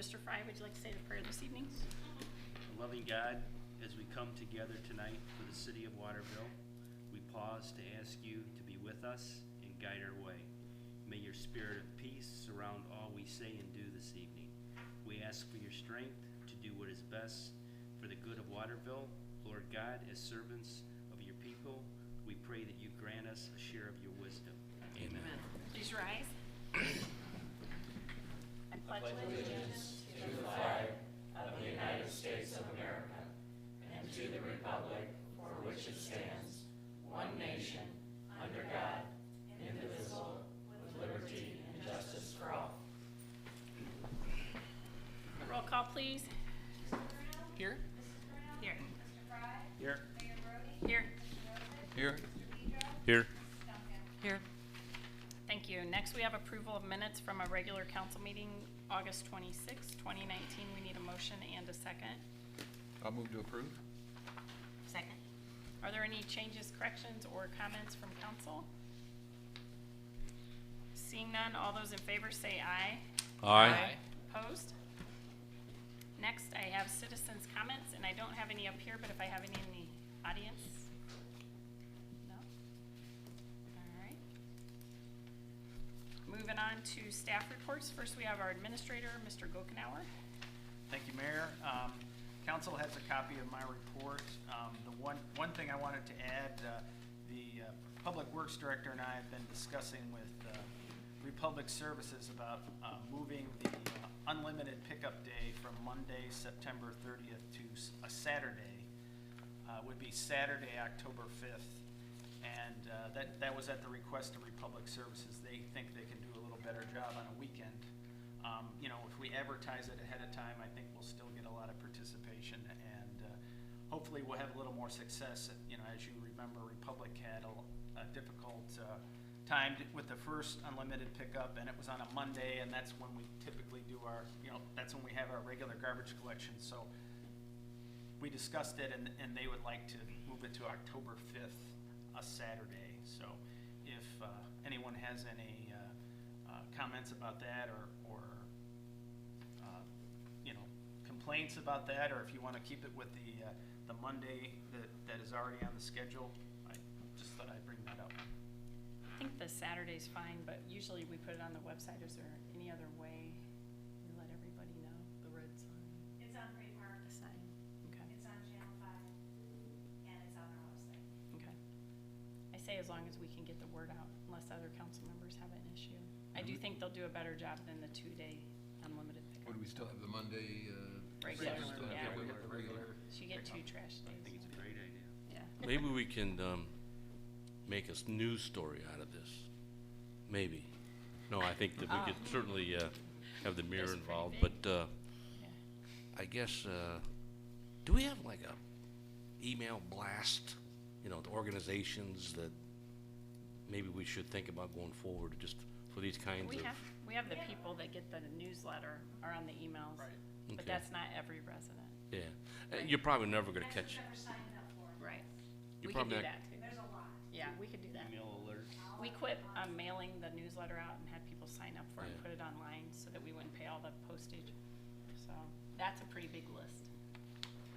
Mr. Fry, would you like to say the prayer this evening? Loving God, as we come together tonight for the city of Waterville, we pause to ask you to be with us and guide our way. May your spirit of peace surround all we say and do this evening. We ask for your strength to do what is best for the good of Waterville. Lord God, as servants of your people, we pray that you grant us a share of your wisdom. Amen. Please rise. I pledge allegiance to the flag of the United States of America and to the republic for which it stands, one nation, under God, indivisible, with liberty and justice for all. Roll call, please. Here. Here. Here. Here. Here. Here. Here. Thank you. Next, we have approval of minutes from a regular council meeting, August 26, 2019. We need a motion and a second. I'll move to approve. Second. Are there any changes, corrections, or comments from council? Seeing none, all those in favor say aye. Aye. Opposed? Next, I have citizens' comments, and I don't have any up here, but if I have any in the audience? No? All right. Moving on to staff reports. First, we have our administrator, Mr. Gokenauer. Thank you, Mayor. Council has a copy of my report. The one thing I wanted to add, the Public Works Director and I have been discussing with Republic Services about moving the unlimited pickup day from Monday, September 30th to a Saturday. Would be Saturday, October 5th. And that was at the request of Republic Services. They think they can do a little better job on a weekend. You know, if we advertise it ahead of time, I think we'll still get a lot of participation, and hopefully we'll have a little more success. You know, as you remember, Republic had a difficult time with the first unlimited pickup, and it was on a Monday, and that's when we typically do our, that's when we have our regular garbage collection. So we discussed it, and they would like to move it to October 5th, a Saturday. So if anyone has any comments about that, or complaints about that, or if you want to keep it with the Monday that is already on the schedule, I just thought I'd bring that up. I think the Saturday's fine, but usually we put it on the website. Is there any other way we let everybody know? The red sign. It's on Free Park. The sign. Okay. It's on Channel 5, and it's on our website. Okay. I say as long as we can get the word out, unless other council members have an issue. I do think they'll do a better job than the 2-day unlimited pickup. Would we still have the Monday? Regular, yeah. Regular. So you get 2 trash days. I think it's a great idea. Yeah. Maybe we can make a news story out of this. Maybe. No, I think that we could certainly have the mirror That's involved. pretty But Yeah. I guess, do we have like a email blast, to organizations that maybe we should think about going forward just for these kinds of... We have the people that get the newsletter are on the emails. Right. But Okay. that's not every resident. Yeah. You're probably never going to catch... Never signed up for it. Right. You're We could do probably not- that too. There's a lot. Yeah, we could do that. Email alert. We quit mailing the newsletter out and had people sign up for it and Yeah. put it online so that we wouldn't pay all the postage. So that's a pretty big list.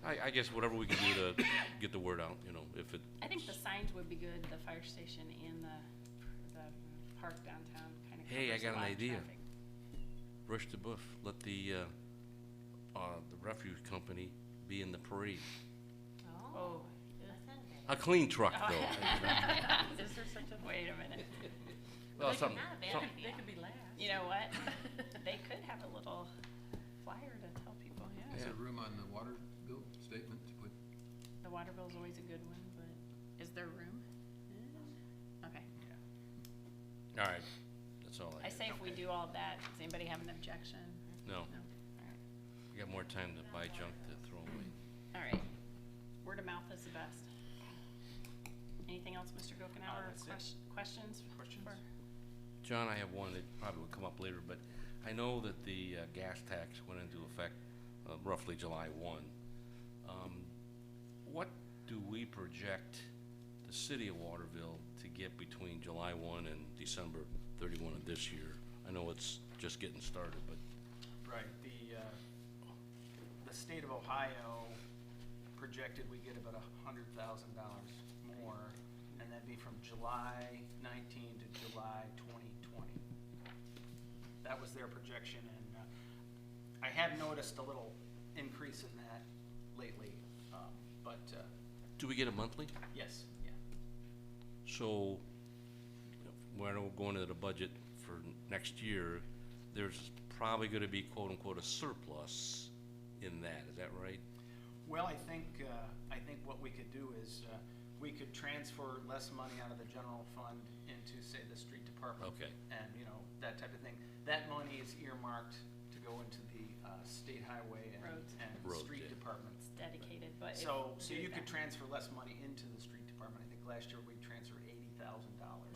I guess whatever we can do to get the word out, if it... I think the signs would be good, the fire station and the park downtown kind of Hey, I covers a got an lot of idea. traffic. Rush the buff. Let the refuge company be in the parade. Oh. A clean truck, though. Is there such a, wait a minute. Well, something. They could be last. You know what? They could have a little flyer to tell people, Is yeah. there room on the water bill statement to put? The water bill's always a good one, but is there room? Okay. All right. That's all I I say if we do all of that, does anybody have an objection? No. No? All right. We got more time to buy junk to throw away. All right. Word of mouth is the best. Anything else, Mr. Gokenauer? That's it. Questions? Questions? John, I have one that probably will come up later, but I know that the gas tax went into effect roughly July 1. What do we project the city of Waterville to get between July 1 and December 31 of this year? I know it's just getting started, but Right, the state of Ohio projected we get about $100,000 more, and that'd be from July 19 to July 2020. That was their projection, and I have noticed a little increase in that lately, but Do we get a monthly? yes, yeah. So, when we're going into the budget for next year, there's probably gonna be quote-unquote a surplus in that, is that right? Well, I think what we could do is, we could transfer less money out of the general fund into, say, the street department. Okay. And, that type of thing. That money is earmarked to go into the, state highway Roads. and Roads, street yeah. department. It's dedicated, but. So if you do could that- transfer less money into the street department. I think last year we transferred $80,000.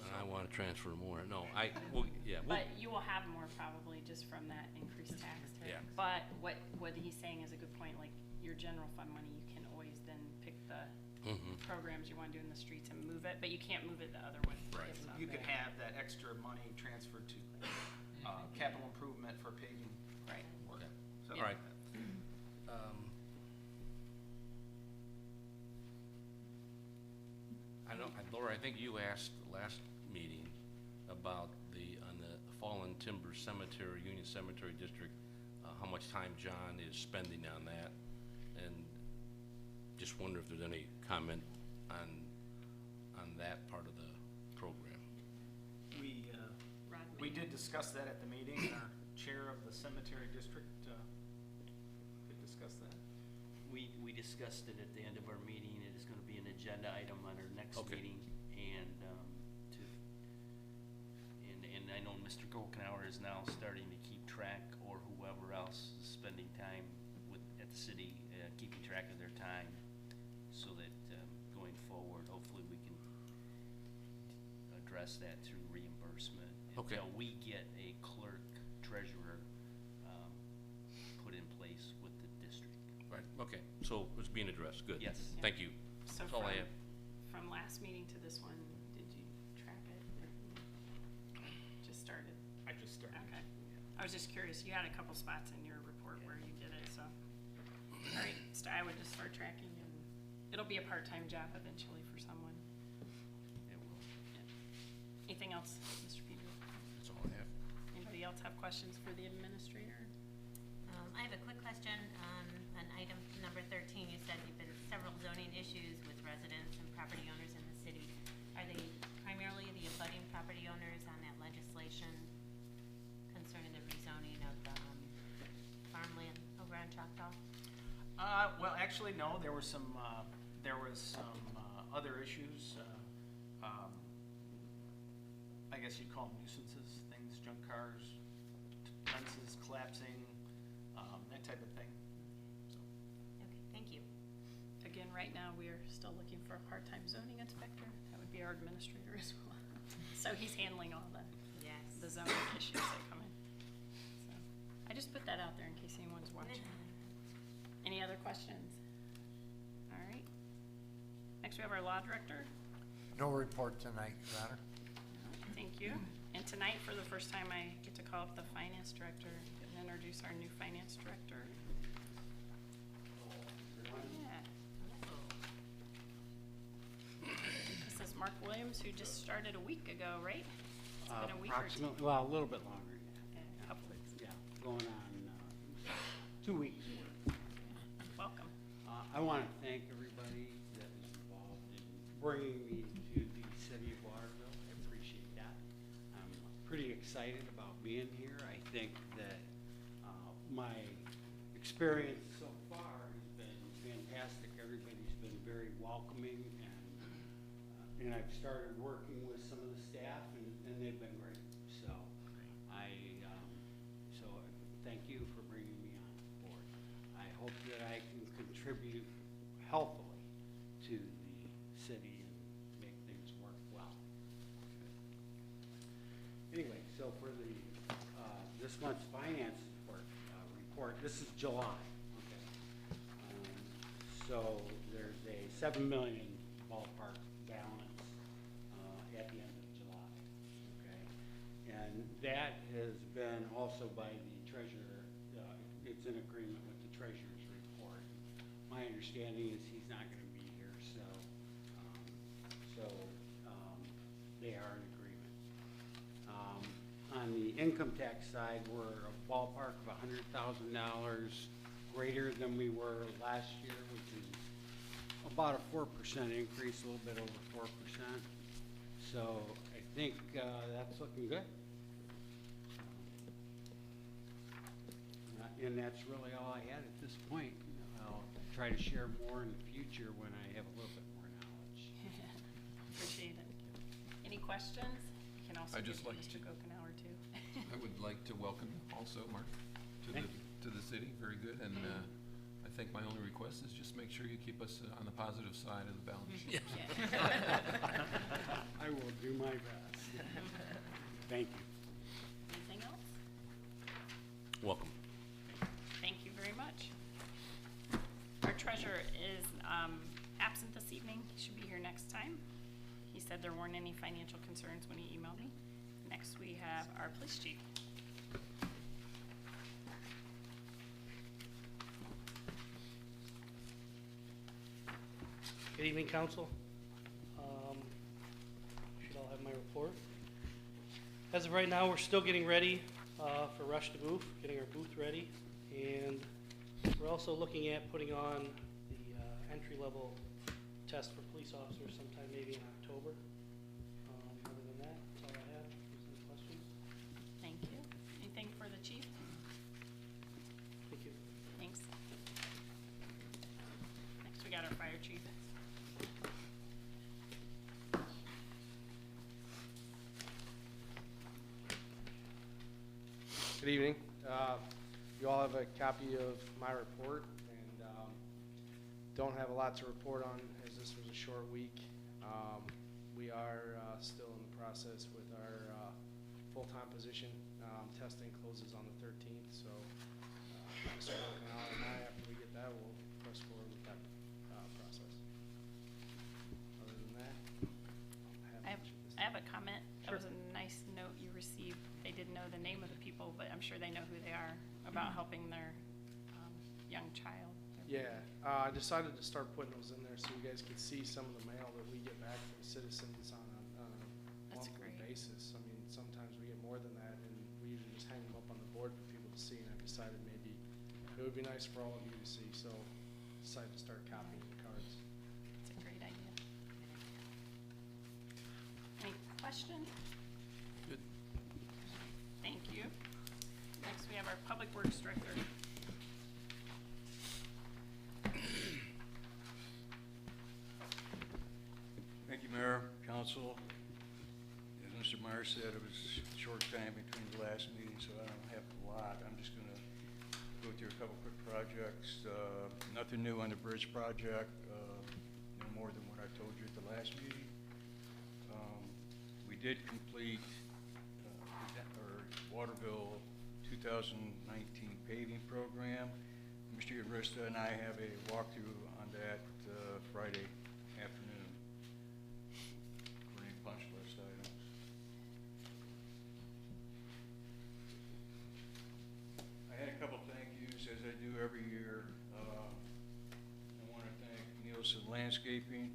And I wanna transfer more, no, we'll. But you will have more probably just from that increased tax rate. Yeah. But what he's saying is a good point, like your general fund money, you can always then pick the Mhm. programs you wanna do in the streets and move it, but you can't move it the other way. Right. It's not You could there. have that extra money transferred to, capital improvement for paving Right. work. Okay. So- All right. I know, Laura, I think you asked last meeting about on the fallen timber cemetery, Union Cemetery District, how much time John is spending on that, and just wonder if there's any comment on that part of the program. Rod, We maybe? did discuss that at the meeting, and our chair of the cemetery district could discuss that. We discussed it at the end of our meeting. It is gonna be an agenda item on our next Okay. meeting. And I know Mr. Gokenhour is now starting to keep track, or whoever else is spending time at the city, keeping track of their time, so that, going forward, hopefully we can address that through reimbursement. Okay. Until we get a clerk treasurer, put in place with the district. Right, okay, so it's being addressed, good. Yes. Thank you. So That's all I have. from last meeting to this one, did you track it? Or just started? I just started. Okay. I was just curious, you had a couple spots in your report where you did it, so. All right, I would just start tracking, and it'll be a part-time job eventually for someone. It will. Anything else, Mr. Peter? That's all I have. Anybody else have questions for the administrator? I have a quick question on item number 13. You said you've been several zoning issues with residents and property owners in the city. Are they primarily the abutting property owners on that legislation concerning the rezoning of the farmland over on Choctaw? Well, actually, no, there were some other issues. I guess you'd call them nuisances, things, junk cars, fences collapsing, that type of thing. So, Okay, thank you. Again, right now, we are still looking for a part-time zoning inspector. That would be our administrator as well. So he's handling all the Yes. zoning issues that come in. So I just put that out there in case anyone's watching. Any other questions? All right. Next, we have our law director. No report tonight, Your Honor. Thank you. And tonight, for the first time, I get to call up the finance director and introduce our new finance director. Yeah. This is Mark Williams, who just started a week ago, right? It's been a week or two. Approximately, well, a little bit longer, Yeah, a couple weeks. yeah, going on 2 weeks. Welcome. I want to thank everybody that was involved in bringing me to the city of Waterville. I appreciate that. I'm pretty excited about being here. I think that my experience so far has been fantastic. Everybody's been very welcoming, and I've started working with some of the staff, and they've been great. So so thank you for bringing me on board. I hope that I can contribute helpfully to the city and make things work well. Anyway, so for the this month's finance report, this is July. Okay. So there's a $7 million ballpark balance at the end of July. Okay, and that has been also by the treasurer in agreement with the treasurer's report. My understanding is he's not gonna be here, so they are in agreement. On the income tax side, we're a ballpark of $100,000 greater than we were last year, which is about a 4% increase, a little bit over 4%. So I think that's looking good. And that's really all I had at this point. I'll try to share more in the future when I have a little bit more knowledge. Appreciate it. Any questions? You can also I'd give just like Mr. to- Gokenhour too. I would like to welcome you also, Mark, Thank to the city. Very good. And I think my only request is just make sure you keep us on the positive side of the balance sheet. I will do my best. Thank you. Anything else? Welcome. Thank you very much. Our treasurer is absent this evening. He should be here next time. He said there weren't any financial concerns when he emailed me. Next, we have our police chief. Good evening, council. Should all have my report. As of right now, we're still getting ready for Rush to Booth, getting our booth ready. And we're also looking at putting on the entry-level test for police officers sometime maybe in October. Other than that, that's all I have. If there's any questions? Thank you. Anything for the chief? Thank you. Thanks. Next, we got our fire chief. Good evening. You all have a copy of my report, and don't have a lot to report on as this was a short week. We are still in the process with our full-time position. Testing closes on the 13th, so Mr. O'Connell and I, after we get that, we'll press forward with that process. Other than that, I have a comment. That was a nice note you received. They didn't know the name of the people, but I'm sure they know who they are, about helping their young child. Yeah, I decided to start putting those in there so you guys could see some of the mail that we get back from citizens on a That's monthly great. basis. I mean, sometimes we get more than that, and we usually just hang them up on the board for people to see, and I decided maybe it would be nice for all of you to see, so decided to start copying the cards. It's a great idea. Any questions? Good. Thank you. Next, we have our Public Works Director. Thank you, Mayor, Council. As Mr. Meyer said, it was a short time between the last meeting, so I don't have a lot. I'm just going to go through a couple quick projects. Nothing new on the bridge project, no more than what I told you at the last meeting. We did complete our Waterville 2019 paving program. Mr. Urista and I have a walkthrough on that Friday afternoon. Punch list items. I had a couple thank yous, as I do every year. I want to thank Nielsen Landscaping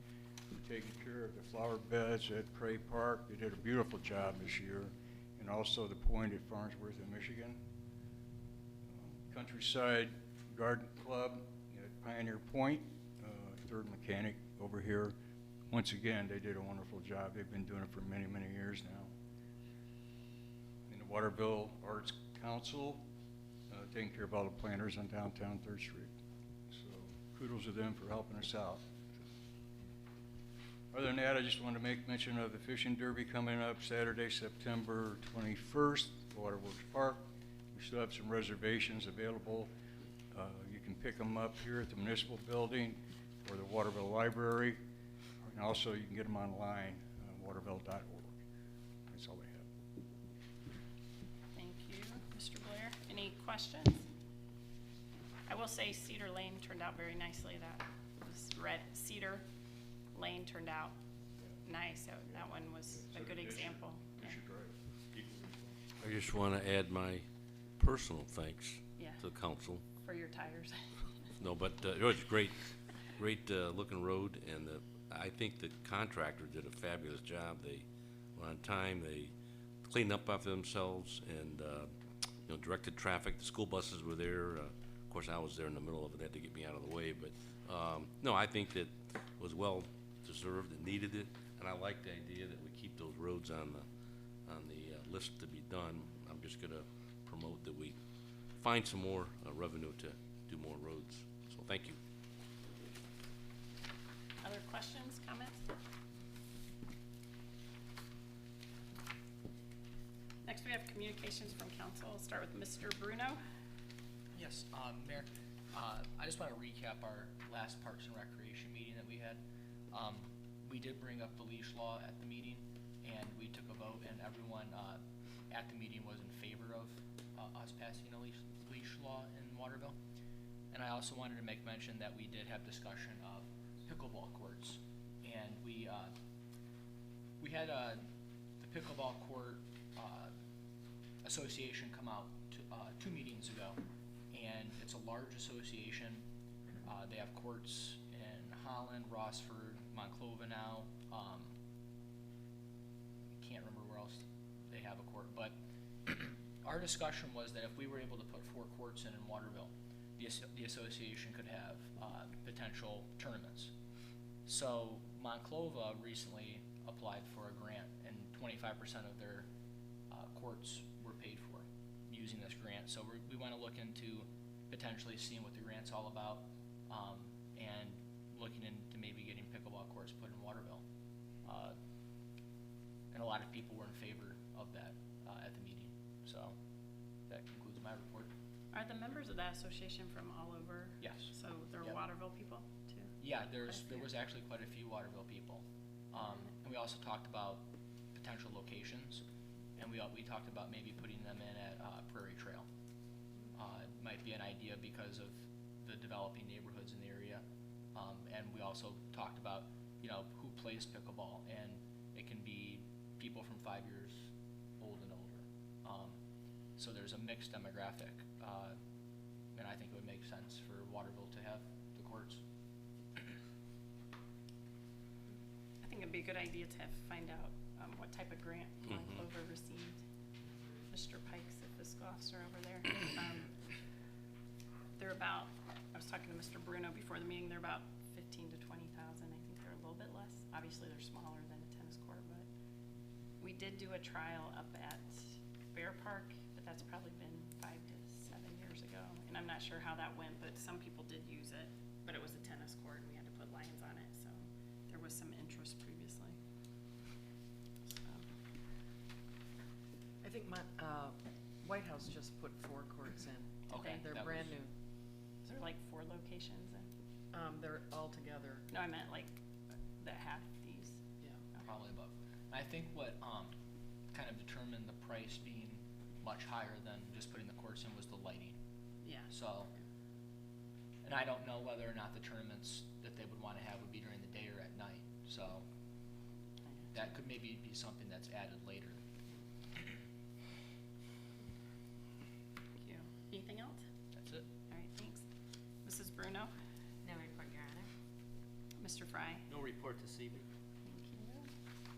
for taking care of the flower beds at Prairie Park. They did a beautiful job this year, and also the Point at Farnsworth in Michigan. Countryside Garden Club at Pioneer Point, third mechanic over here. Once again, they did a wonderful job. They've been doing it for many, many years now. And the Waterville Arts Council, taking care of all the planters on downtown 3rd Street. So kudos to them for helping us out. Other than that, I just want to make mention of the fishing derby coming up Saturday, September 21st, Waterworks Park. We still have some reservations available. You can pick them up here at the municipal building or the Waterville Library. And also, you can get them online, waterville.org. That's all I have. Thank you, Mr. Blair. Any questions? I will say Cedar Lane turned out very nicely. That was red. Cedar Lane turned out nice. So that one was a good example. You should drive. I just want to add my personal thanks Yeah. to the council. For your tires. No, but it was great, looking road, and I think the contractor did a fabulous job. They were on time, they cleaned up after themselves, and, directed traffic. The school buses were there. Of course, I was there in the middle of it, had to get me out of the way, but, no, I think that it was well deserved and needed it, and I like the idea that we keep those roads on the list to be done. I'm just gonna promote that we find some more revenue to do more roads. So thank you. Other questions, comments? Next, we have communications from council. I'll start with Mr. Bruno. Yes, Mayor, I just want to recap our last Parks and Recreation meeting that we had. We did bring up the leash law at the meeting, and we took a vote, and everyone at the meeting was in favor of us passing a leash law in Waterville. And I also wanted to make mention that we did have discussion of pickleball courts, and we had the pickleball court association come out to, 2 meetings ago, and it's a large association. They have courts in Holland, Rossford, Monclova now. Can't remember where else they have a court, but our discussion was that if we were able to put 4 courts in Waterville, the association could have potential tournaments. So Monclova recently applied for a grant, and 25% of their courts were paid for using this grant. So we want to look into potentially seeing what the grant's all about, and looking into maybe getting pickleball courts put in Waterville. And a lot of people were in favor of that at the meeting. So that concludes my report. Are the members of that association from all over? Yes. So they're Yep. Waterville people too? Yeah, there was actually quite a few Waterville people. And we also talked about potential locations, and we talked about maybe putting them in at Prairie Trail. It might be an idea because of the developing neighborhoods in the area. And we also talked about, who plays pickleball, and it can be people from 5 years old and older. So there's a mixed demographic, and I think it would make sense for Waterville to have the courts. I think it'd be a good idea to find out what type of grant Monclova received. Mr. Pikes, the fiscal officer over there. They're about, I was talking to Mr. Bruno before the meeting, they're about 15 to 20,000. I think they're a little bit less. Obviously, they're smaller than a tennis court, but we did do a trial up at Bear Park, but that's probably been 5 to 7 years ago. And I'm not sure how that went, but some people did use it, but it was a tennis court and we had to put lines on it, so there was some interest previously. So, I think White House just put 4 courts in. Okay, They're that brand was- new. is there like 4 locations and, They're all together. no, I meant like that have these. Yeah. Probably above. I think what kind of determined the price being much higher than just putting the courts in was the lighting. Yeah. So, and I don't know whether or not the tournaments that they would want to have would be during the day or at night. So that could maybe be something that's added later. Thank you. Anything else? That's it. All right, thanks. Mrs. Bruno? No report, Your Honor. Mr. Fry? No report this evening. Thank you.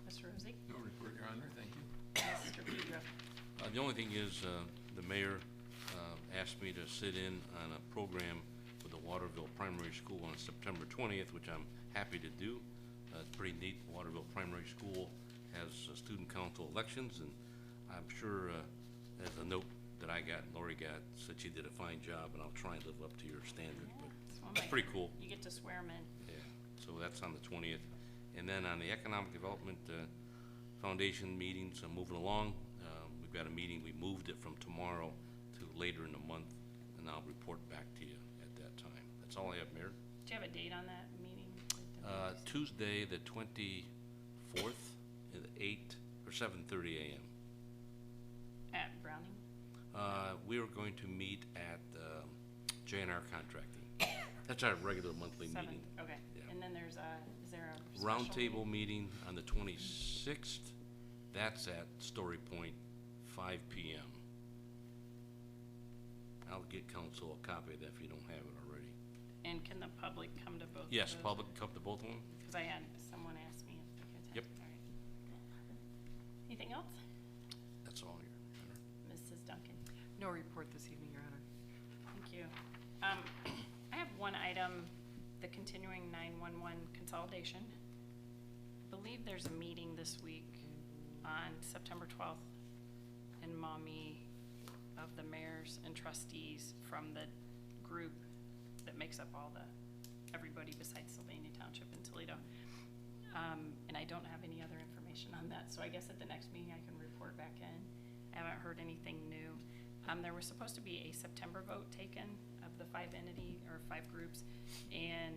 Mr. Rosie? No report, Your Honor, thank you. Mr. Pedro? The only thing is, the mayor asked me to sit in on a program with the Waterville Primary School on September 20th, which I'm happy to do. It's pretty neat. Waterville Primary School has student council elections, and I'm sure, as a note that I got and Lori got, said she did a fine job, and I'll try and live up to your standard, but it's pretty cool. You get to swear them in. Yeah, so that's on the 20th. And then on the Economic Development Foundation meetings, I'm moving along. We've got a meeting, we moved it from tomorrow to later in the month, and I'll report back to you at that time. That's all I have, Mayor. Do you have a date on that meeting? Tuesday, the 24th, at 8 or 7:30 a.m. At Browning? We are going to meet at J&R Contracting. That's our regular monthly meeting. Okay. Yeah. And then there's is there a special Roundtable meeting on the 26th. That's at Story Point, 5 p.m. I'll get council a copy of that if you don't have it already. And can the public come to both of Yes, those? public, come to both of them? Because I had, someone asked me if they could attend. Yep. All right. Anything else? That's all, Your Honor. Mrs. Duncan? No report this evening, Your Honor. Thank you. I have one item, the continuing 911 consolidation. I believe there's a meeting this week on September 12th in Maumee of the mayors and trustees from the group that makes up everybody besides Sylvania Township and Toledo. And I don't have any other information on that, so I guess at the next meeting I can report back in. I haven't heard anything new. There was supposed to be a September vote taken of the 5 groups, and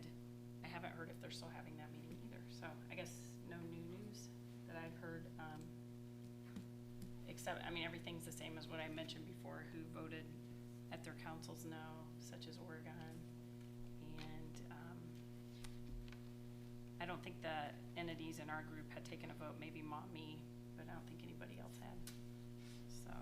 I haven't heard if they're still having that meeting either. So I guess no new news that I've heard, except, I mean, everything's the same as what I mentioned before, who voted at their councils no, such as Oregon. And I don't think the entities in our group had taken a vote, maybe Maumee, but I don't think anybody else had. So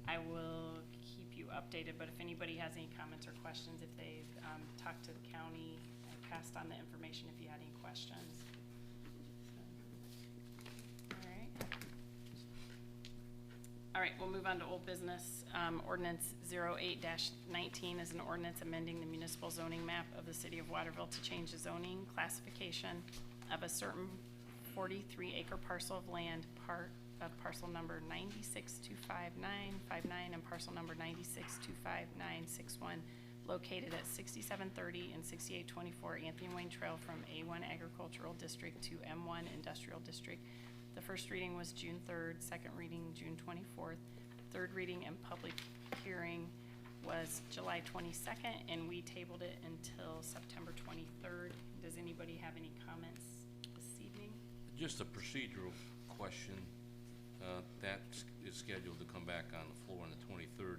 I will keep you updated, but if anybody has any comments or questions, if they've talked to the county, I passed on the information if you had any questions. So, all right. All right, we'll move on to old business. Ordinance 08-19 is an ordinance amending the municipal zoning map of the city of Waterville to change the zoning classification of a certain 43-acre parcel of land, part of parcel number 96255959 and parcel number 96255961, located at 6730 and 6824 Anthony Wayne Trail from A1 Agricultural District to M1 Industrial District. The first reading was June 3rd, second reading June 24th, third reading and public hearing was July 22nd, and we tabled it until September 23rd. Does anybody have any comments this evening? Just a procedural question. That is scheduled to come back on the floor on the 23rd.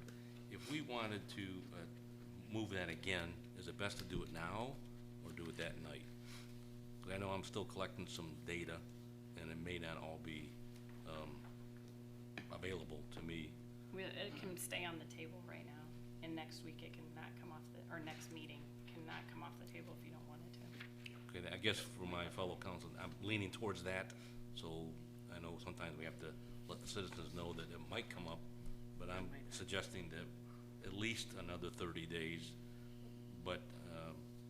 If we wanted to move that again, is it best to do it now or do it that night? 'Cause I know I'm still collecting some data, and it may not all be available to me. It can stay on the table right now, and next week it cannot come off or next meeting cannot come off the table if you don't want it to. Okay, I guess for my fellow council, I'm leaning towards that, so I know sometimes we have to let the citizens know that it might come up, but I'm suggesting that at least another 30 days, but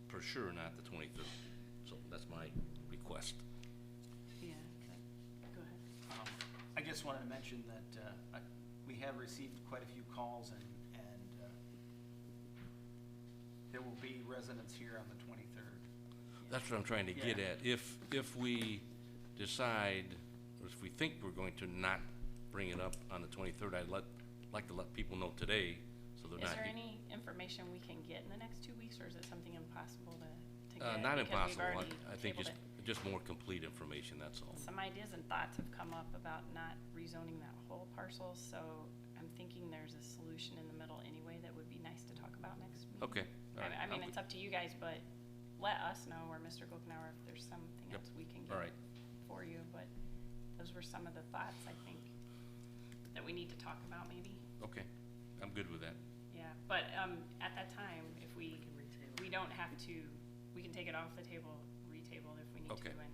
for sure not the 23rd. So that's my request. Yeah, okay. Go ahead. I just wanted to mention that we have received quite a few calls, and there will be residents here on the 23rd. That's what I'm trying to get at. If we decide, or if we think we're going to not bring it up on the 23rd, I'd like to let people know today, so they're not. Is there any information we can get in the next 2 weeks, or is it something impossible to get? Not Because we've impossible. already I think tabled just more complete information, that's all. Some ideas and thoughts have come up about not rezoning that whole parcel, so I'm thinking there's a solution in the middle anyway that would be nice to talk about next meeting. Okay. All right. I mean, it's up to you guys, but let us know, or Mr. Glucknauer, if there's something Yep. else we can All get right. for you, but those were some of the thoughts, I think, that we need to talk about maybe. Okay, I'm good with that. Yeah, but at that time, if we don't have to, we can take it off the table, retable if we need Okay. to. And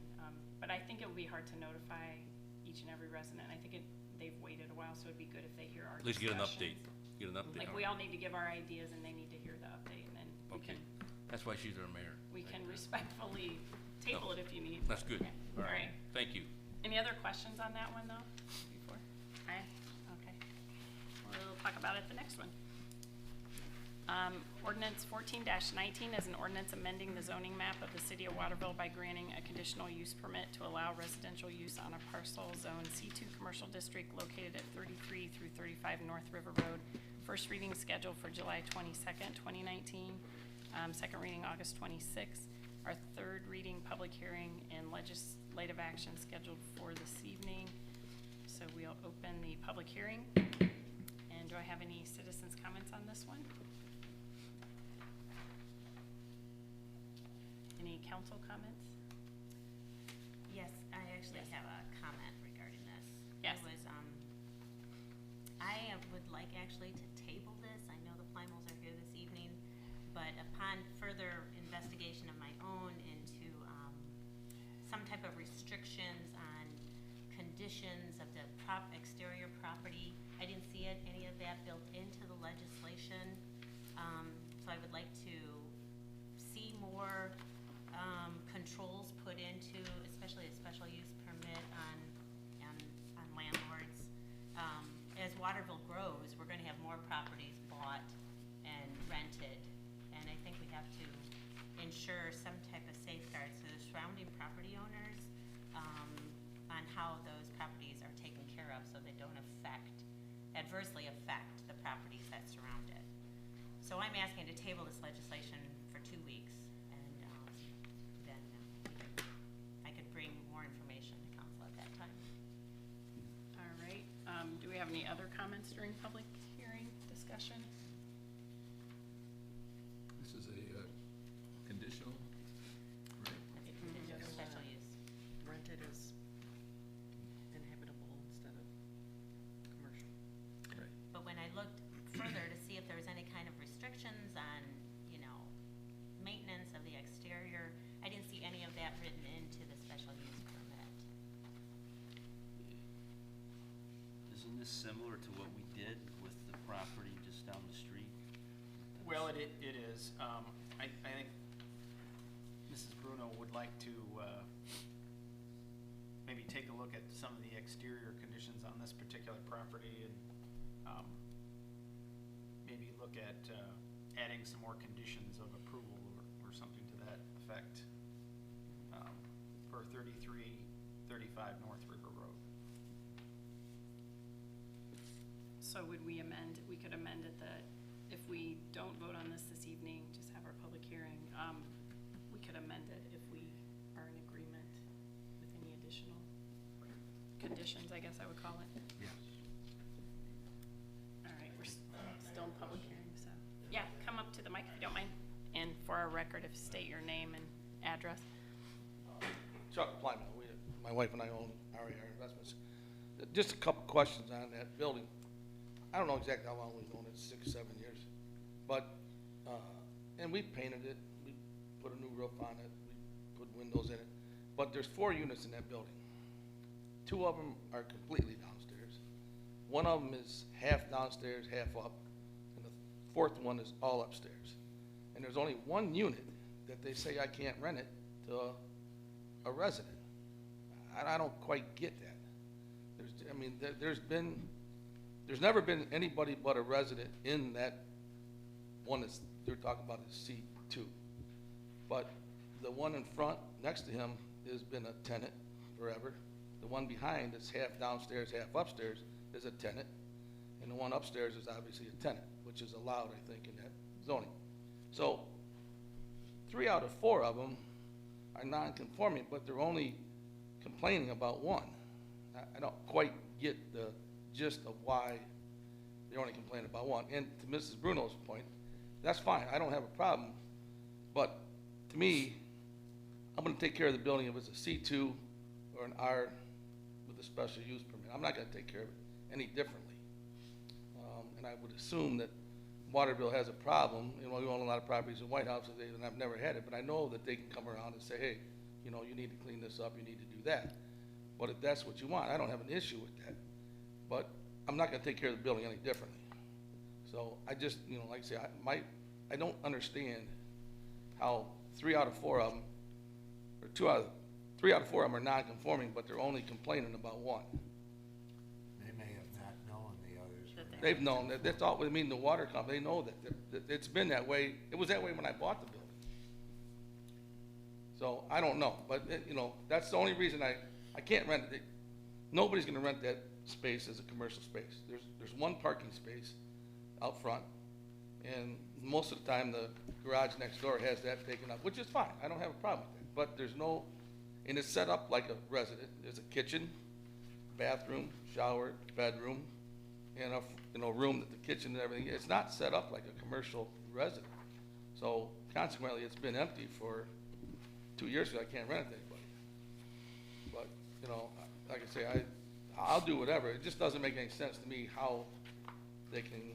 but I think it would be hard to notify each and every resident. I think they've waited a while, so it'd be good if they hear our At least get an update. discussions. Get an update. Like, we all need to give our ideas, and they need to hear the update, and then we Okay. can, That's why she's our mayor. we can respectfully table No, it if you need. That's good. Okay. All right. Thank you. Any other questions on that one, though, before? Okay. We'll talk about it the next one. Ordinance 14-19 is an ordinance amending the zoning map of the city of Waterville by granting a conditional use permit to allow residential use on a parcel zone C2 commercial district located at 33 through 35 North River Road. First reading scheduled for July 22nd, 2019. Second reading August 26th. Our third reading, public hearing, and legislative action scheduled for this evening. So we'll open the public hearing. And do I have any citizens' comments on this one? Any council comments? Yes, I actually have a comment regarding this. Yes. It was, I would like actually to table this. I know the Plymals are here this evening. But upon further investigation of my own into some type of restrictions on conditions of the exterior property, I didn't see any of that built into the legislation. So I would like to see more controls put into, especially a special use permit on landlords. As Waterville grows, we're gonna have more properties bought and rented, and I think we have to ensure some type of safeguards to the surrounding property owners on how those properties are taken care of so they don't adversely affect the properties that surround it. So I'm asking to table this legislation for 2 weeks, and then I could bring more information to council at that time. All right, do we have any other comments during public hearing discussion? This is a conditional, right? It's a special use. Rented as inhabitable instead of commercial. Right. But when I looked further to see if there was any kind of restrictions on, maintenance of the exterior, I didn't see any of that written into the special use permit. Isn't this similar to what we did with the property just down the street? Well, it is. I think Mrs. Bruno would like to maybe take a look at some of the exterior conditions on this particular property and maybe look at adding some more conditions of approval or something to that effect for 3335 North River Road. So would we could amend it that if we don't vote on this evening, just have our public hearing, we could amend it if we are in agreement with any additional conditions, I guess I would call it. Yes. All right, we're still in public hearing, so, yeah, come up to the mic if you don't mind. And for our record, if state your name and address. Chuck Plyman, my wife and I own RER Investments. Just a couple questions on that building. I don't know exactly how long we've owned it, 6, 7 years. But, and we painted it, we put a new roof on it, we put windows in it. But there's 4 units in that building. 2 of them are completely downstairs. 1 of them is half downstairs, half up. And the 4th one is all upstairs. And there's only 1 unit that they say I can't rent it to a resident. I don't quite get that. There's never been anybody but a resident in that one that they're talking about is C2. But the one in front next to him has been a tenant forever. The one behind that's half downstairs, half upstairs is a tenant. And the one upstairs is obviously a tenant, which is allowed, I think, in that zoning. So 3 out of 4 of them are non-conforming, but they're only complaining about 1. I don't quite get the gist of why they're only complaining about 1. And to Mrs. Bruno's point, that's fine. I don't have a problem. But to me, I'm going to take care of the building if it's a C2 or an R with a special use permit. I'm not going to take care of it any differently. And I would assume that Waterville has a problem. We own a lot of properties in White House, and I've never had it, but I know that they can come around and say, hey, you need to clean this up, you need to do that. But if that's what you want, I don't have an issue with that. But I'm not going to take care of the building any differently. So I just, like I say, I don't understand how 3 out of 4 of them, or 3 out of 4 of them are non-conforming, but they're only complaining about 1. They may have not known the others. They've known that. That's all. The water company, they know that it's been that way. It was that way when I bought the building. So I don't know, but that's the only reason I can't rent it. Nobody's going to rent that space as a commercial space. There's 1 parking space out front, and most of the time the garage next door has that taken up, which is fine. I don't have a problem with that. But there's no, and it's set up like a resident. There's a kitchen, bathroom, shower, bedroom, and a room that the kitchen and everything. It's not set up like a commercial resident. So consequently, it's been empty for 2 years because I can't rent it to anybody. But like I say, I'll do whatever. It just doesn't make any sense to me how they can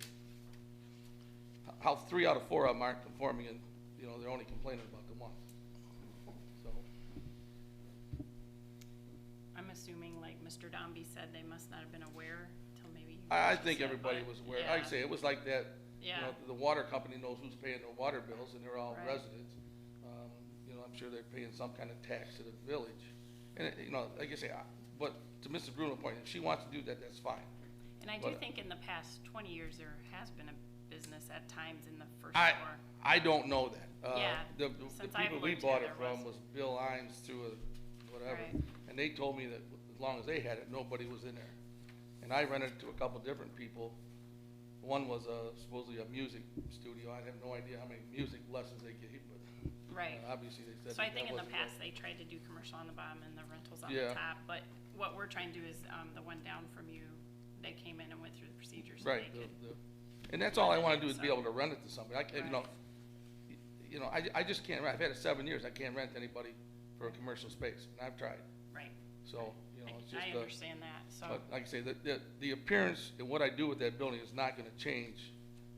how 3 out of 4 of them aren't conforming, and, you know, they're only complaining about the one. So, I'm assuming, like Mr. Dombey said, they must not have been aware till maybe you I mentioned think it, everybody but, was aware. yeah. Like I say, it was like that, you Yeah. know, the water company knows who's paying their water bills, and they're all Right. residents. You know, I'm sure they're paying some kind of tax to the village. And, you know, like I say, but to Mrs. Bruno's point, if she wants to do that, that's fine. And I do But- think in the past 20 years, there has been a business at times in the first I, floor. I don't know that. Yeah, The since I've people we lived bought here, it there from was. was Bill Imes through a, whatever. Right. And they told me that as long as they had it, nobody was in there. And I rented it to a couple different people. One was supposedly a music studio. I have no idea how many music lessons they gave, but Right. obviously they said So I that think in the wasn't past, right. they tried to do commercial on the bottom and the rentals on Yeah. the top. But what we're trying to do is, the one down from you, they came in and went through the procedures. So Right, they could, and that's all I wanna do is be So- able to rent it to somebody. I can't, you know, I just can't rent. I've had it 7 years. I can't rent to anybody for a commercial space, and I've tried. Right. So, you know, it's just. I understand that, so. But like I say, the appearance and what I do with that building is not gonna change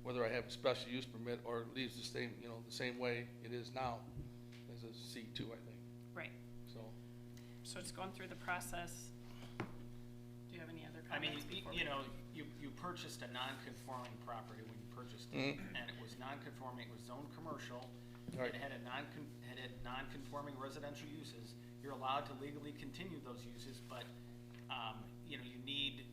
whether I have a special use permit or it leaves the same, you know, the same way it is now as a C2, I think, Right. so. So it's going through the process. Do you have any other I mean, comments before we? you know, you purchased a non-conforming property when you purchased it, Mhm. and it was non-conforming, it was zoned commercial. Right. It had non-conforming residential uses. You're allowed to legally continue those uses, but, you know, you need,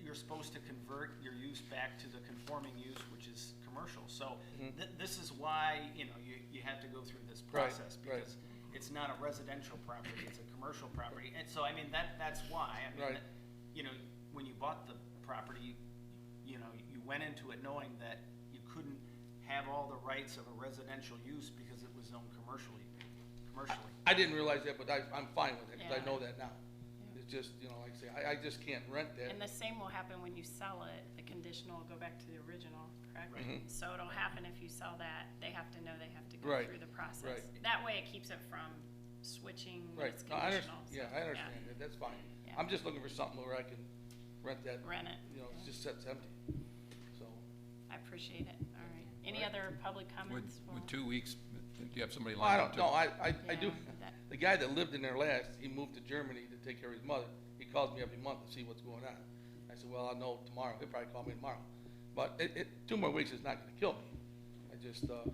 you're supposed to convert your use back to the conforming use, which is commercial. So this is why, you know, you have to go through this Right, process, right. because it's not a residential property, it's a commercial property. And so, I mean, that's why, I mean, Right. that- you know, when you bought the property, you know, you went into it knowing that you couldn't have all the rights of a residential use because it was zoned commercially. I didn't realize that, but I'm fine with it, because I Yeah. know that now. It's just, you know, like I say, I just can't rent that. And the same will happen when you sell it. The conditional will go back to the original, correct? Right. Mhm. So it'll happen if you sell that, they have to know they have to go Right, through the process. right. That way it keeps it from switching when Right, it's no, I conditional. understand, yeah, I understand that, that's fine. Yeah. I'm just looking for something where I can rent that. Rent it, You know, it yeah. just sits empty, so. I appreciate it, all right. Any other public comments? With 2 weeks, do you have somebody Well, I lined up don't, too? no, I do. Yeah, that- The guy that lived in there last, he moved to Germany to take care of his mother. He calls me every month to see what's going on. I said, well, I'll know tomorrow. He'll probably call me tomorrow. But 2 more weeks is not gonna kill me. I just, you know,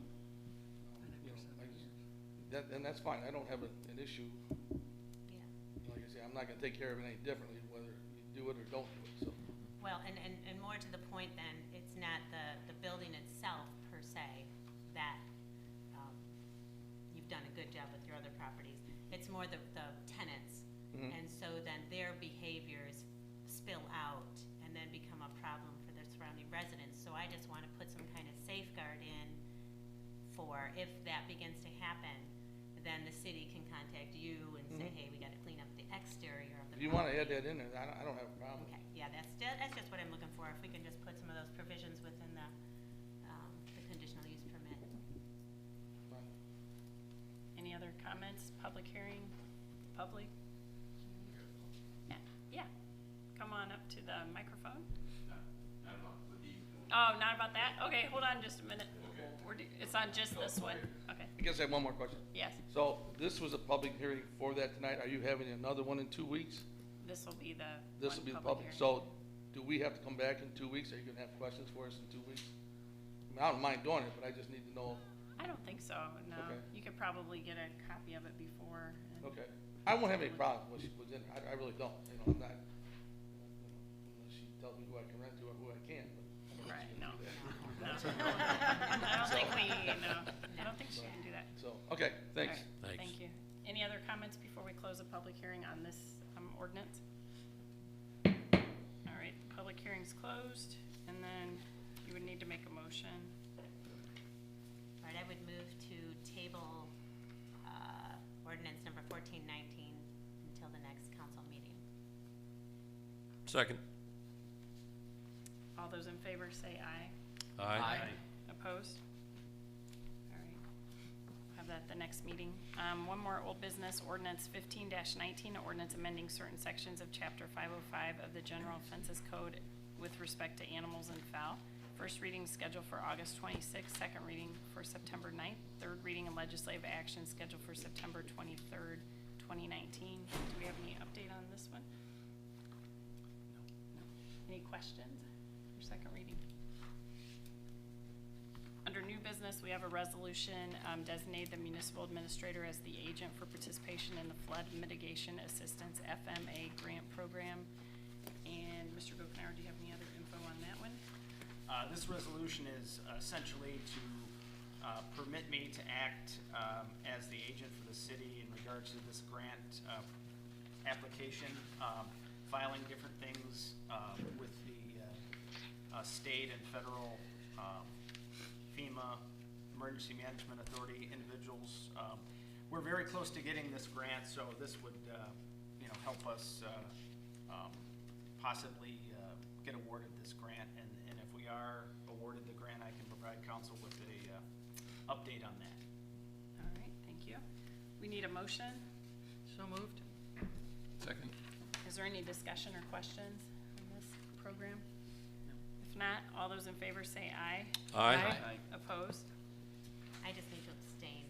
and that's fine. I don't have an issue. Yeah. Like I say, I'm not gonna take care of it any differently, whether you do it or don't do it, so. Well, and more to the point then, it's not the building itself per se that, you've done a good job with your other properties. It's more the tenants. Mhm. And so then their behaviors spill out and then become a problem for the surrounding residents. So I just wanna put some kind of safeguard in for if that begins to happen, then the city can contact you and say, hey, we gotta clean up the exterior of the If you wanna property. add that in there, I don't have a problem. Okay, yeah, that's just what I'm looking for, if we can just put some of those provisions within the conditional use permit. Fine. Any other comments, public hearing, public? Yeah, come on up to the microphone. Oh, not about that? Okay, hold on just a minute. It's on just this one, okay, I guess I have one more question. yes. So this was a public hearing for that tonight. Are you having another one in 2 weeks? This will be the This one will be the public public. hearing. So do we have to come back in 2 weeks? Are you gonna have questions for us in 2 weeks? I mean, I don't mind doing it, but I just need to know. I don't think so, no. Okay. You could probably get a copy of it before. and- Okay. I won't have any problem with what she puts in. I really don't. You know, I'm not, unless she tells me who I can rent to or who I can't, but. I don't think Right, she's no. gonna do that. No. I don't think I don't think she can do that. So, okay, thanks. All right, Thanks. thank you. Any other comments before we close the public hearing on this ordinance? All right, public hearing's closed, and then you would need to make a motion. All right, I would move to table ordinance number 1419 until the next council meeting. Second. All those in favor say aye. Aye. Opposed? All right, have that at the next meeting. One more old business, ordinance 15-19, ordinance amending certain sections of chapter 505 of the general offenses code with respect to animals and fowl. First reading scheduled for August 26th, second reading for September 9th, third reading and legislative action scheduled for September 23rd, 2019. Do we have any update on this one? No. Any questions for second reading? Under new business, we have a resolution designate the municipal administrator as the agent for participation in the Flood Mitigation Assistance FMA grant program. And Mr. Gokenauer, do you have any other info on that one? This resolution is essentially to permit me to act as the agent for the city in regards to this grant application, filing different things with the state and federal FEMA, Emergency Management Authority individuals. We're very close to getting this grant, so this would help us possibly get awarded this grant, and if we are awarded the grant, I can provide council with a update on that. All right, thank you. We need a motion. So moved. Second. Is there any discussion or questions on this program? If not, all those in favor say aye. Aye. Opposed? I just need to abstain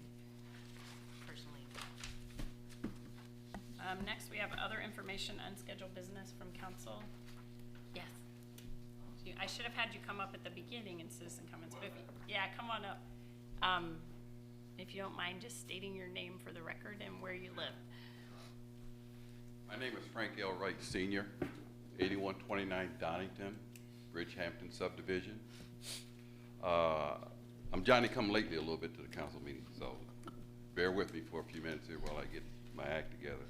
personally. Next, we have other information, unscheduled business from council. Yes. I should have had you come up at the beginning in citizen comments, but yeah, come on up. If you don't mind just stating your name for the record and where you live. My name is Frank L. Wright Sr., 8129 Donington, Bridgehampton subdivision. I'm Johnny come lately a little bit to the council meeting, so bear with me for a few minutes here while I get my act together.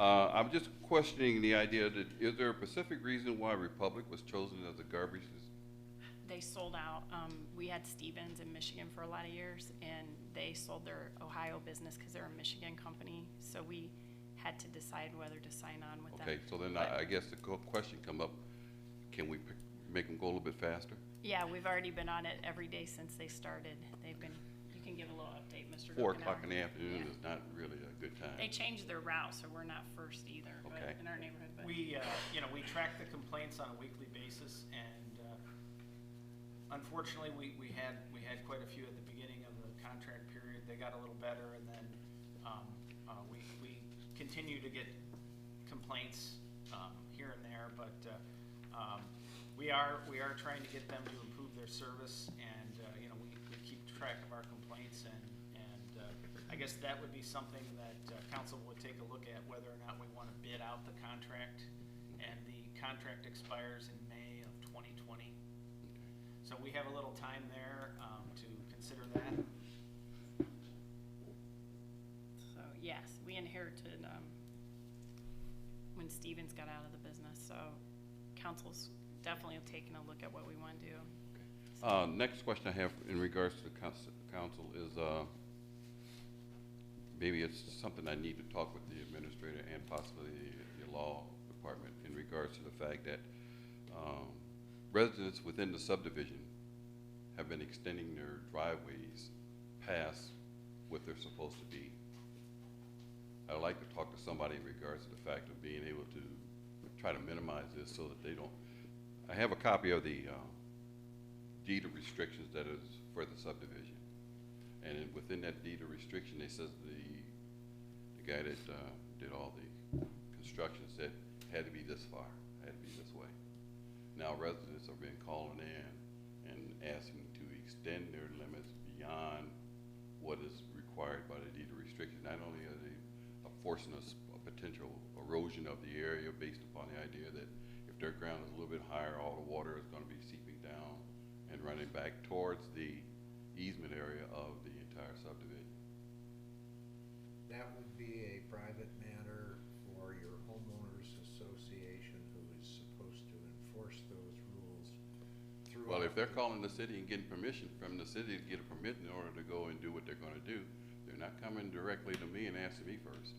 I'm just questioning the idea that, is there a specific reason why Republic was chosen as a garbage? They sold out. We had Stevens in Michigan for a lot of years, and they sold their Ohio business because they're a Michigan company. So we had to decide whether to sign on with them. Okay, so then I guess the question come up, can we make them go a little bit faster? Yeah, we've already been on it every day since they started. They've been, you can give a little update, Mr. 4 Gokenauer. o'clock in the afternoon Yeah. is not really a good time. They changed their route, so we're not first either, Okay. but in our neighborhood. But We track the complaints on a weekly basis, and unfortunately, we had quite a few at the beginning of the contract period. They got a little better, and then we continue to get complaints here and there, but we are trying to get them to improve their service, and we keep track of our complaints, and I guess that would be something that council would take a look at, whether or not we want to bid out the contract, and the contract expires in May of 2020. So we have a little time there to consider that. So yes, we inherited when Stevens got out of the business. So council's definitely taking a look at what we want to do. Next question I have in regards to the council is, maybe it's something I need to talk with the administrator and possibly the law department in regards to the fact that residents within the subdivision have been extending their driveways past what they're supposed to be. I'd like to talk to somebody in regards to the fact of being able to try to minimize this so that they don't. I have a copy of the deed of restrictions that is for the subdivision, and within that deed of restriction, it says the guy that did all the construction said had to be this far, had to be this way. Now residents have been calling in and asking to extend their limits beyond what is required by the deed of restriction. Not only are they forcing a potential erosion of the area based upon the idea that if their ground is a little bit higher, all the water is going to be seeping down and running back towards the easement area of the entire subdivision. That would be a private matter for your homeowners association, who is supposed to enforce those rules throughout. Well, if they're calling the city and getting permission from the city to get a permit in order to go and do what they're going to do, they're not coming directly to me and asking me first.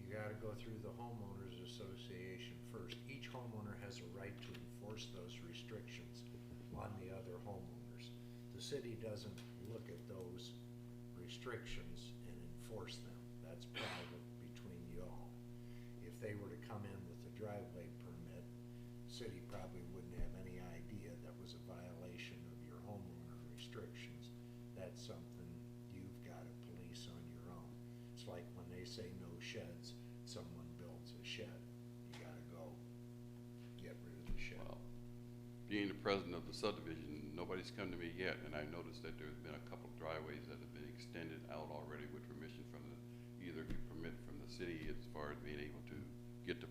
You gotta go through the homeowners association first. Each homeowner has a right to enforce those restrictions on the other homeowners. The city doesn't look at those restrictions and enforce them. That's private between you all. If they were to come in with a driveway permit, the city probably wouldn't have any idea that was a violation of that's something you've gotta police on your own. It's like when they say no sheds, someone builds a shed, you gotta go get rid of the shed. Well, being the president of the subdivision, nobody's come to me yet, and I noticed that there's been a couple of driveways that have been extended out already with permission from either permit from the city as far as being able to get the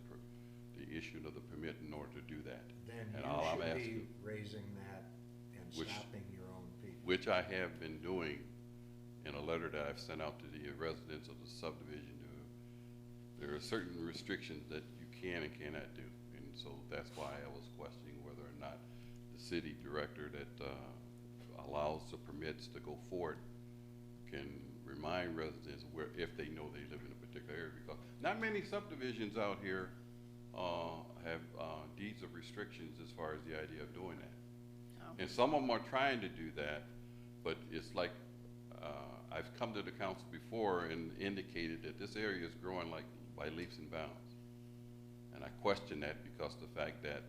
issue of the permit in order to do that. Then And you all I'm should asking, be raising that and Which- stopping your own people. which I have been doing in a letter that I've sent out to the residents of the subdivision. There are certain restrictions that you can and cannot do, and so that's why I was questioning whether or not the city director that allows the permits to go forward can remind residents where, if they know they live in a particular area, because not many subdivisions out here have deeds of restrictions as far as the idea of doing that. Oh. And some of them are trying to do that, but it's like, I've come to the council before and indicated that this area is growing like by leaps and bounds. And I question that because the fact that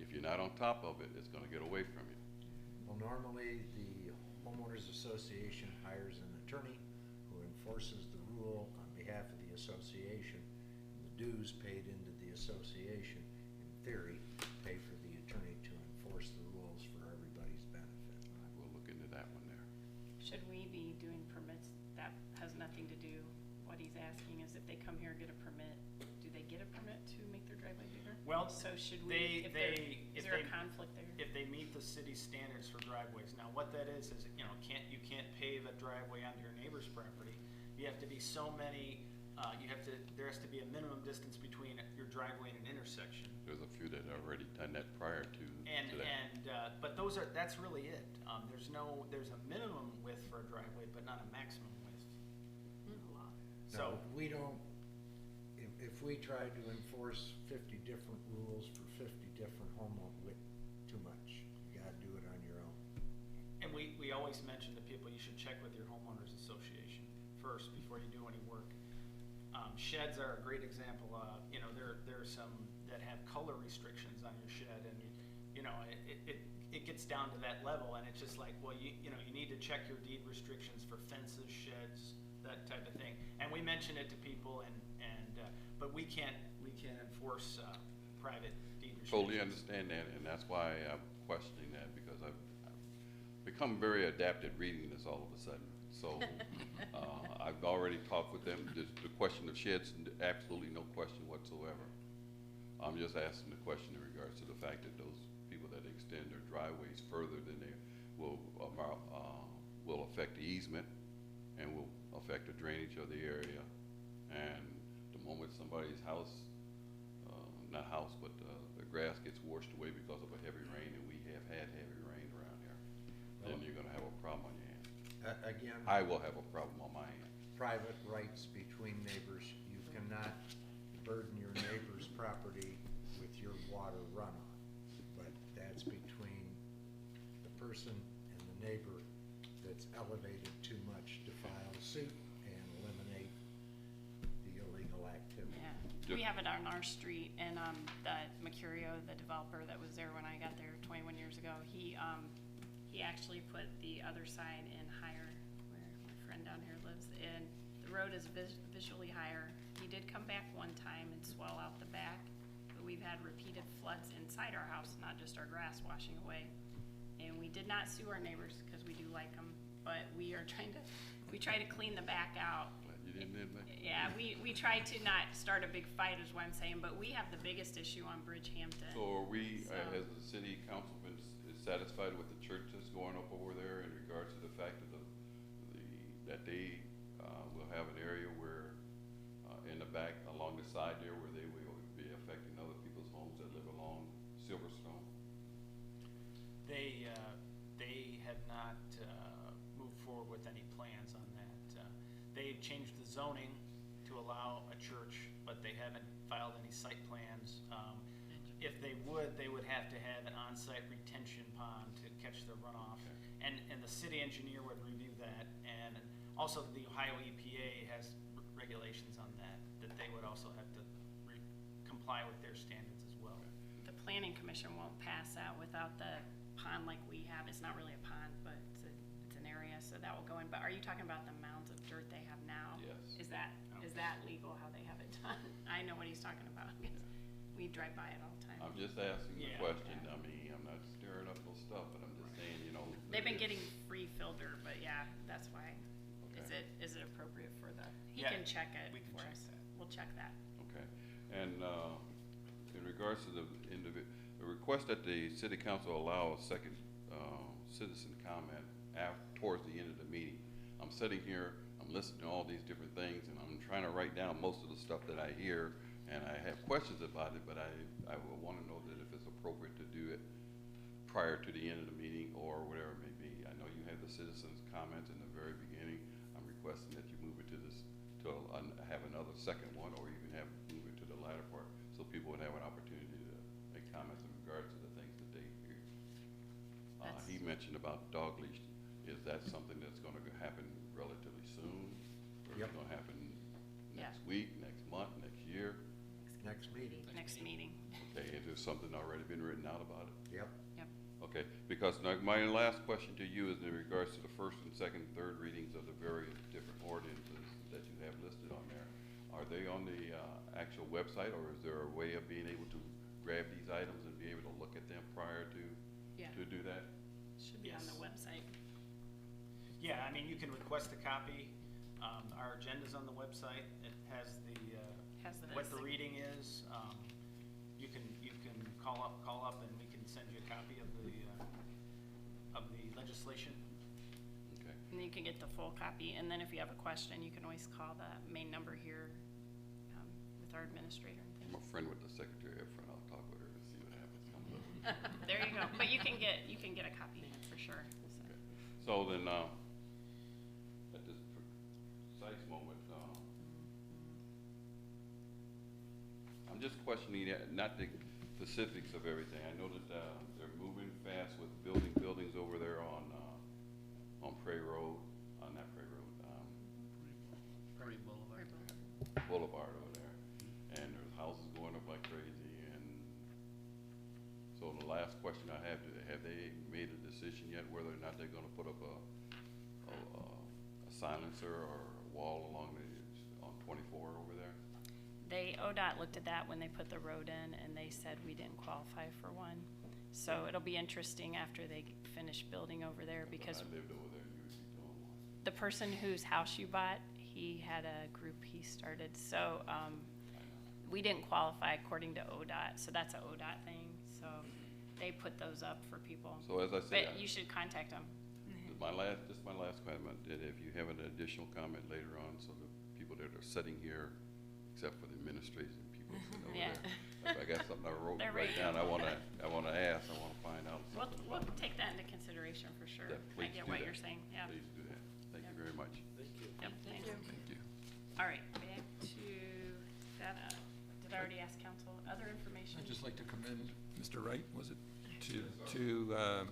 if you're not on top of it, it's gonna get away from you. Well, normally the homeowners association hires an attorney who enforces the rule on behalf of the association. The dues paid into the association, in theory, pay for the attorney to enforce the rules for everybody's benefit. We'll look into that one there. Should we be doing permits? That has nothing to do. What he's asking is if they come here and get a permit, do they get a permit to make their driveway bigger? Well, So should we, is there a they- conflict there? If they meet the city standards for driveways. Now, what that is, you know, you can't pave a driveway onto your neighbor's property. You have to be so many, there has to be a minimum distance between your driveway and an intersection. There's a few that have already done that prior to that. But that's really it. There's a minimum width for a driveway, but not a maximum width. So we don't, if we tried to enforce 50 different rules for 50 different homeowners, too much. You gotta do it on your own. And we always mention to people, you should check with your homeowners association first before you do any work. Sheds are a great example. You know, there are some that have color restrictions on your shed, and you know, it gets down to that level, and it's just like, well, you know, you need to check your deed restrictions for fences, sheds, that type of thing. And we mention it to people, but we can't enforce private deed restrictions. Totally understand that, and that's why I'm questioning that, because I've become very adapted reading this all of a sudden. So I've already talked with them. The question of sheds, absolutely no question whatsoever. I'm just asking the question in regards to the fact that those people that extend their driveways further than they will affect the easement and will affect the drainage of the area. And the moment somebody's house, not house, but the grass gets washed away because of a heavy rain, and we have had heavy rain around here, then you're gonna have a problem on your hands. Again, I will have a problem on my hand. private rights between neighbors, you cannot burden your neighbor's property with your water runoff. But that's between the person and the neighbor that's elevated too much to file suit and eliminate the illegal activity. Yeah, we have it on our street, and the Mercurio, the developer that was there when I got there 21 years ago, he actually put the other side in higher, where my friend down here lives, and the road is visually higher. He did come back one time and swell out the back, but we've had repeated floods inside our house, not just our grass washing away. And we did not sue our neighbors, because we do like them, but we try to clean the back out. Glad you didn't admit. Yeah, we try to not start a big fight, is what I'm saying, but we have the biggest issue on Bridgehampton. So are we, So- has the city council been satisfied with the church that's going up over there in regards to the fact that that they will have an area where, in the back, along the side there, where they will be affecting other people's homes that live along Silverstone? They have not moved forward with any plans on that. They've changed the zoning to allow a church, but they haven't filed any site plans. If they would have to have an on-site retention pond to catch the runoff. And the city engineer would review that. And also the Ohio EPA has regulations on that they would also have to comply with their standards as well. The planning commission won't pass that without the pond like we have. It's not really a pond, but it's an area, so that will but are you talking about the mounds of dirt they have now? Yes. Is that legal how they have it done? I know what he's talking about, 'cause we drive by it all the time. I'm just asking the Yeah. question. I mean, I'm not stirring up no stuff, but I'm just saying, you know. They've been there getting is- free filter, but yeah, that's why. Okay. Is it appropriate for the, he Yeah, can check it we can for check us. that. We'll check that. Okay, and, in regards to the request that the city council allow a second, citizen comment towards the end of the meeting. I'm sitting here, I'm listening to all these different things, and I'm trying to write down most of the stuff that I hear, and I have questions about it, but I would wanna know that if it's appropriate to do it prior to the end of the meeting, or whatever it may be. I know you have the citizens' comments in the very beginning. I'm requesting that you move it to this, have another second one, or you can move it to the latter part, so people would have an opportunity to make comments in regards to the things that they hear. He mentioned about dog leash. Is that something that's gonna happen relatively soon? Or is Yep. it gonna happen Yeah. next week, next month, next year? Next meeting. Next meeting. Okay, is there something already been written out about it? Yep. Yep. Okay, because now my last question to you is in regards to the first and second, third readings of the various different ordinances that you have listed on there. Are they on the actual website, or is there a way of being able to grab these items and be able to look at them prior Yeah. to do that? Should be on the Yes. website. Yeah, I mean, you can request a copy. Our agenda's on the website. It has Has the what the listing. reading is. You can call up and we can send you a copy of the legislation. Okay. And you can get the full copy, and then if you have a question, you can always call the main number here with our administrator and I'm a things. friend with the secretary up front. I'll talk with her and see what happens. Comes up. There you go. But you can get a copy for sure. So. Okay. So then, at this precise moment, I'm just questioning, not the specifics of everything. I know that, they're moving fast with building buildings over there on Prairie Road, not Prairie Road, Prairie Boulevard. Boulevard over there. And there's houses going up like crazy, and so the last question I have they made a decision yet whether or not they're gonna put up a silencer or a wall along on 24 over there? ODOT looked at that when they put the road in, and they said we didn't qualify for one. So it'll be interesting after they finish building over there, because I lived over there, usually doing one. the person whose house you bought, he had a group he started. So we didn't qualify according to ODOT, so that's an ODOT thing. So they put those up for people. So as I say, But you should contact them. my last comment, that if you have an additional comment later on, so the people that are sitting here, except for the administration people sitting over Yeah. there, if I got something I wrote They're right ready. down, I wanna ask, I wanna find out We'll something we'll about it. take that into consideration for sure. Yeah, I please get do what that. you're saying, yeah. Please do that. Thank you Yep. very much. Yep, thanks. Thank you. All right, back to that, did I already ask council, other information? I'd just like to commend Mr. Wright, was it, to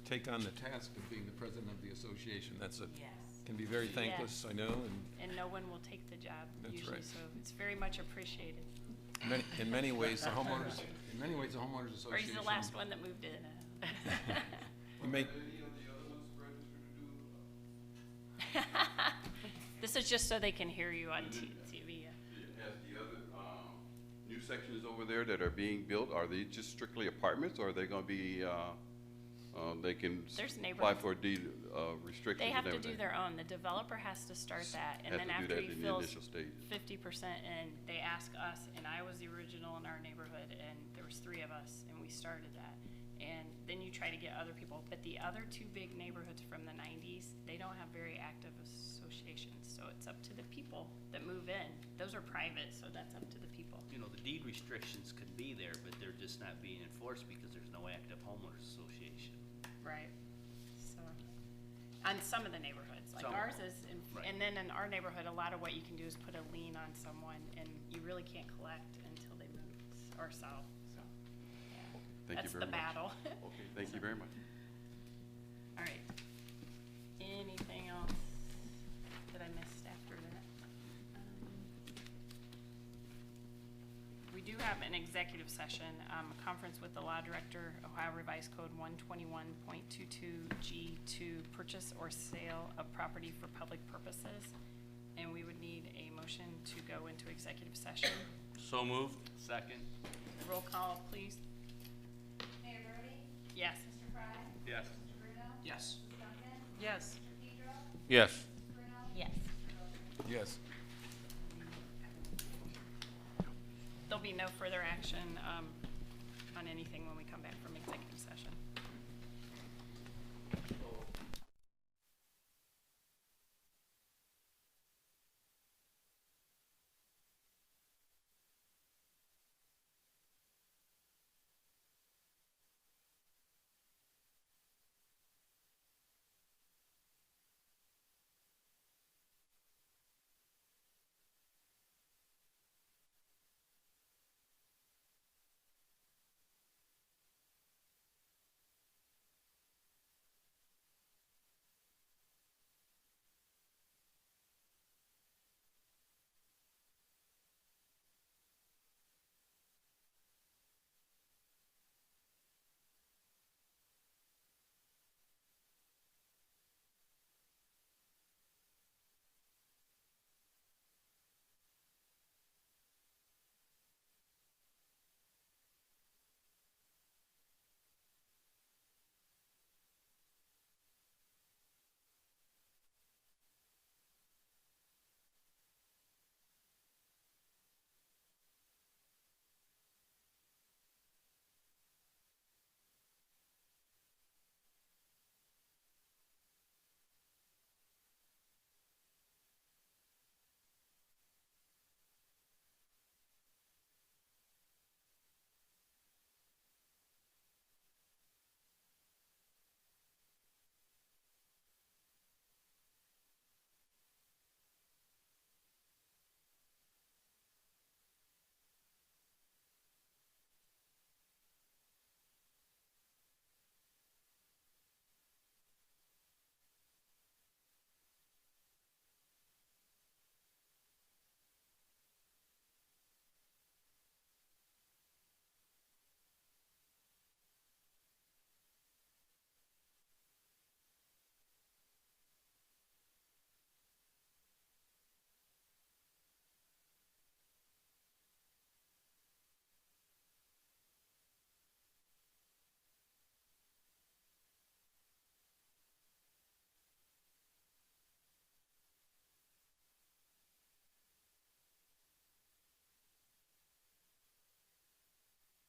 take on the task of being the president of the association. That's Yes. can be very thankless, I know, And no one will take the job That's usually, right. so it's very much appreciated. and in many ways, the homeowners Or association. he's the last one that moved in. You make, This is just so they can hear you on TV. Has the other, new sections over there that are being built, are they just strictly apartments, or are they gonna be, they can There's apply neighborhood- for deed, restrictions They and have to everything? do their own. The developer has to start that, and Has then to do after that he in the fills initial stages. 50%, and they ask us, and I was the original in our neighborhood, and there was 3 of us, and we started that. And then you try to get other people, but the other 2 big neighborhoods from the 90s, they don't have very active associations, so it's up to the people that move in. Those are private, so that's up to the people. You know, the deed restrictions could be there, but they're just not being enforced because there's no active homeowners association. Right. So, on some of the neighborhoods, like Some of ours them. is, Right. and then in our neighborhood, a lot of what you can do is put a lien on someone, and you really can't collect until they move or sell, so. Yeah. Thank you That's very the much. battle. Okay, thank you very much. All right. Anything else that I missed after that? We do have have an executive session, a conference with the law director, Ohio Revised Code 121.22G2, purchase or sale of property for public purposes. And we would need a motion to go into executive session. So moved. Second. Roll call, please. Mayor Brody? Yes. Mr. Fry? Yes. Mr. Bruno? Yes. Mrs. Duncan? Yes. Mr. Pedro? Yes. Mrs. Bruno? Yes. Mr. Wilson? Yes. There'll be no further action on anything when we come back from executive